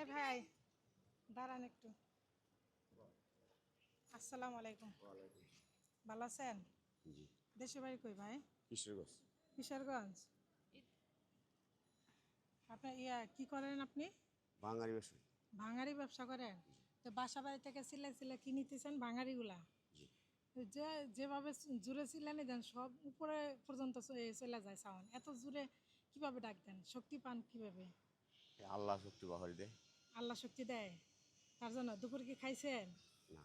ভাই ভাই দাঁড়ান একটু। আসসালামু আলাইকুম। ভালো আছেন? জি। দেশের বাড়ি কই ভাই? কিশোরগঞ্জ। কিশোরগঞ্জ। আপনার কি করেন আপনি? বাঙালি ব্যবসা। ভাঙাড়ি ব্যবসা করেন? তো বাসা বাড়ি থেকে সিলে কি নিতেছেন ভাঙাড়িগুলা? জি। যে যেভাবে জুড়ে সিলানি দেন সব উপরে পর্যন্ত চলে যায় সাউন্ড। এত জুড়ে কিভাবে ডাক দেন? শক্তি পান কিভাবে? আল্লাহ শক্তি বাহরি দেয়। আল্লাহ শক্তি দেয়। তার জন্য দুপুরে কি খাইছেন? না,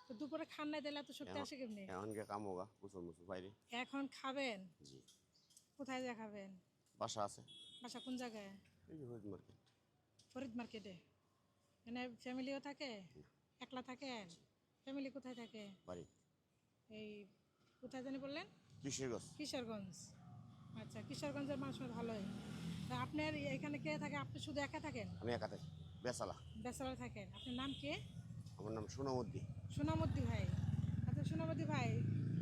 তো দুপুরে খান নাই দিলে এত শক্তি এখন আসে কেমনি? এখন গে কামোগা কুসুম মুসুম বাইরে। এখন খাবেন? জি। কোথায় যা খাবেন? বাসা আছে বাসা কোন জায়গায়? এই যে হরিদ মার্কেট। ফরিদ মার্কেটে। মানে ফ্যামিলিও থাকে? একলা থাকেন? ফ্যামিলি কোথায় থাকে? বাড়ি এই কোথায় জানি বললেন? কিশোরগঞ্জ। কিশোরগঞ্জ। আচ্ছা, কিশোরগঞ্জের মানুষ ভালোই। তা আপনার এখানে কে থাকে? আপনি শুধু একা থাকেন? আমি একা থাকি বেসালা। ব্যাচেলর থাকেন। আপনার নাম কে? আমার নাম সোনামদ্দি। সোনামদ্দি ভাই। আচ্ছা সোনামদ্দি ভাই,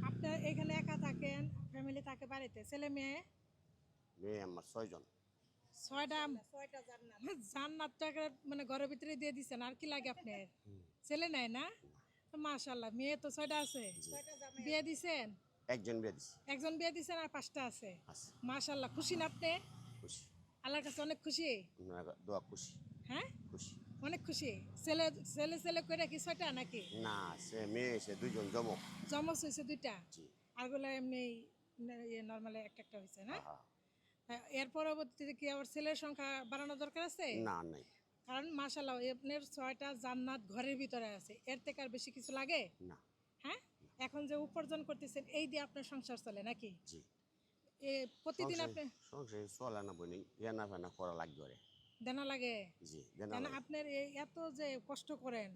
আপনার এখানে একা থাকেন, ফ্যামিলি থাকে বাড়িতে, ছেলে মেয়ে? মেয়ে আমার 6 জন। ছয়টা জান্নাতটাকে মানে ঘরের ভিতরে দিয়ে দিচ্ছেন, আর কি লাগে আপনার? ছেলে নাই না? মাশাল্লাহ, মেয়ে তো 6টা আছে। বিয়ে দিছেন? একজন বিয়ে দিছি। একজন বিয়ে দিছেন আর 5টা আছে। আছে। মাশাল্লাহ, খুশি না আপনি? খুশি। আল্লাহর কাছে অনেক খুশি? আপনারা দোয়া খুশি। হ্যাঁ, খুশি। অনেক খুশি। ছেলে ছেলে ছেলে করে কি 6টা নাকি? না, সে মেয়ে সে 2 জন জমক। জমজ হয়েছে 2টা? জি। আরগুলো এমনি নর্মালি একটা একটা হয়েছে না? হ্যাঁ। এর পরবর্তীতে কি আবার ছেলের সংখ্যা বাড়ানো দরকার আছে? না নাই। কারণ মাশাল্লাহ আপনার 6টা জান্নাত ঘরের ভিতরে আছে, এর থেকে আর বেশি কিছু লাগে? না। হ্যাঁ, এখন যে উপার্জন করতেছেন এই দিয়ে আপনার সংসার চলে নাকি? জি। প্রতিদিন সংসার আপনি সংসার চলে না বনি রান্না ফান্না করা লাগবে রে। দেনা লাগে? জি দেনা কেন লাগে। আপনার এই এত যে কষ্ট করেন,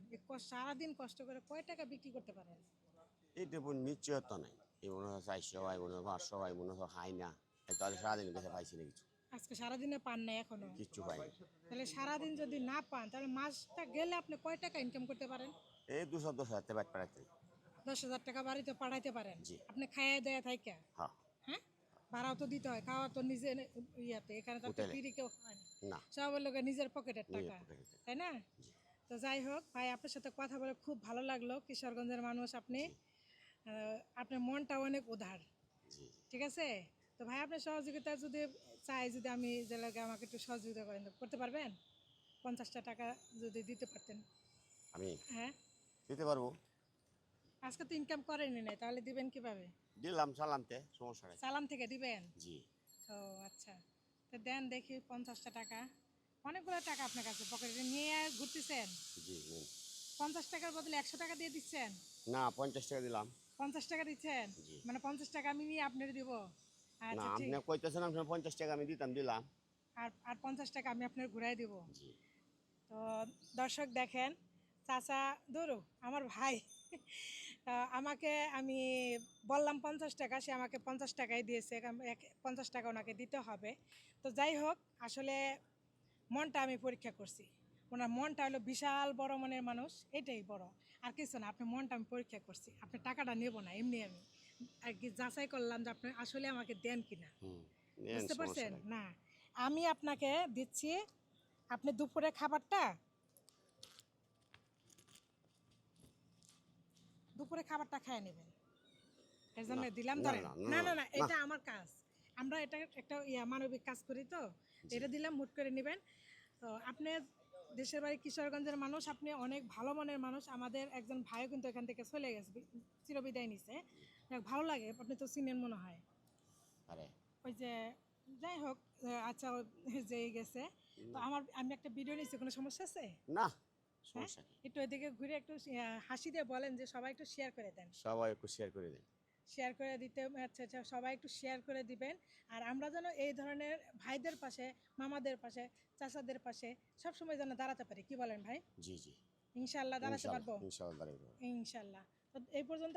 সারাদিন কষ্ট করে কয় টাকা বিক্রি করতে পারেন? এইটা বোন নিশ্চয়তা নাই। এই মনে হয় 400 হয় মনে হয় 500 হয় মনে হয় হাই না। এই তাহলে সারাদিন বেঁচে পাইছি না কিছু। আজকে সারাদিনে পান না এখনো? কিচ্ছু পাইনি। তাহলে সারাদিন যদি না পান তাহলে মাসটা গেলে আপনি কয় টাকা ইনকাম করতে পারেন? এই 210,000 বাদ পাঠাতে। 10,000 টাকা বাড়িতে পাঠাইতে পারেন? জি। আপনি খাইয়ে দেয়া থাইকা? হ্যাঁ। হ্যাঁ, ভাড়াও তো দিতে হয়, খাওয়া তো নিজে ইয়াতে, এখানে তো হোটেলে ফ্রি কেউ খায় না। না। সব লোক নিজের পকেটের নিজের টাকা, পকেটে। তাই না? জি। তো যাই হোক ভাই, আপনার সাথে কথা বলে খুব ভালো লাগলো। কিশোরগঞ্জের মানুষ আপনি, জি। আপনার মনটা অনেক উদার। জি। ঠিক আছে? তো ভাই আপনার সহযোগিতা যদি চাই, যদি আমি যে লাগে আমাকে একটু সহযোগিতা করেন, করতে পারবেন? 50টা টাকা যদি দিতে পারতেন। আমি হ্যাঁ, দিতে পারবো। আজকে তো ইনকাম করেনি নাই, তাহলে দিবেন কিভাবে? দিলাম চালানতে সমস্যা নাই। চালান থেকে দিবেন? জি। ও আচ্ছা, তো দেন দেখি 50টা টাকা। অনেকগুলো টাকা আপনার কাছে পকেটে নিয়ে ঘুরতেছেন। জি নিন। 50 টাকার বদলে 100 টাকা দিয়ে দিচ্ছেন? না 50 টাকা দিলাম। 50 টাকা দিচ্ছেন? জি। মানে 50 টাকা আমি নিয়ে আপনার দিব? না আচ্ছা ঠিক। আপনি কইতেছেন আপনি 50 টাকা আমি দিলাম। আর আর 50 টাকা আমি আপনার ঘুরাই দিব। জি। তো দর্শক দেখেন, চাচা ধরো আমার ভাই আমাকে আমি বললাম 50 টাকা, সে আমাকে 50 টাকাই দিয়েছে। 50 টাকা ওনাকে দিতে হবে। তো যাই হোক, আসলে মনটা আমি পরীক্ষা করছি। ওনার মনটা হলো বিশাল বড় মনের মানুষ, এটাই বড়, আর কিছু না। আপনি মনটা আমি পরীক্ষা করছি, আপনি টাকাটা নেব না, এমনি আমি আর কি যাচাই করলাম যে আপনি আসলে আমাকে দেন কিনা। নেন বুঝতে সমস্যা পারছেন নাই। না? আমি আপনাকে দিচ্ছি, আপনি দুপুরে খাবারটা খেয়ে নেবেন। এর জন্য না দিলাম, না ধরেন। না না না না না, না। এটা আমার কাজ। আমরা এটা একটা মানবিক কাজ করি, তো জি। এটা দিলাম, হুট করে নেবেন। তো আপনি দেশের বাড়ি কিশোরগঞ্জের মানুষ, আপনি অনেক ভালো মনের মানুষ। আমাদের একজন ভাইও কিন্তু এখান থেকে চলে গেছে, চিরবিদায় নিছে। ভালো লাগে, আপনি তো চিনেন মনে হয়। আরে ওই যে যাই হোক, আচ্ছা ও যেই গেছে। তো আমি একটা ভিডিও নিচ্ছি, কোনো সমস্যা আছে? না হ্যাঁ, সমস্যা নেই। একটু ওইদিকে ঘুরে একটু হাসি দিয়ে বলেন যে সবাই একটু শেয়ার করে দেন। সবাই একটু শেয়ার করে দিন। শেয়ার করে দিতে, আচ্ছা আচ্ছা, সবাই একটু শেয়ার করে দিবেন। আর আমরা যেন এই ধরনের ভাইদের পাশে, মামাদের পাশে, চাচাদের পাশে সবসময় যেন দাঁড়াতে পারি। কি বলেন ভাই? জি জি। ইনশাল্লাহ দাঁড়াতে ইনশাল্লাহ পারবো? ইনশাল্লাহ দাঁড়াইবো। ইনশাল্লাহ। তো এই পর্যন্ত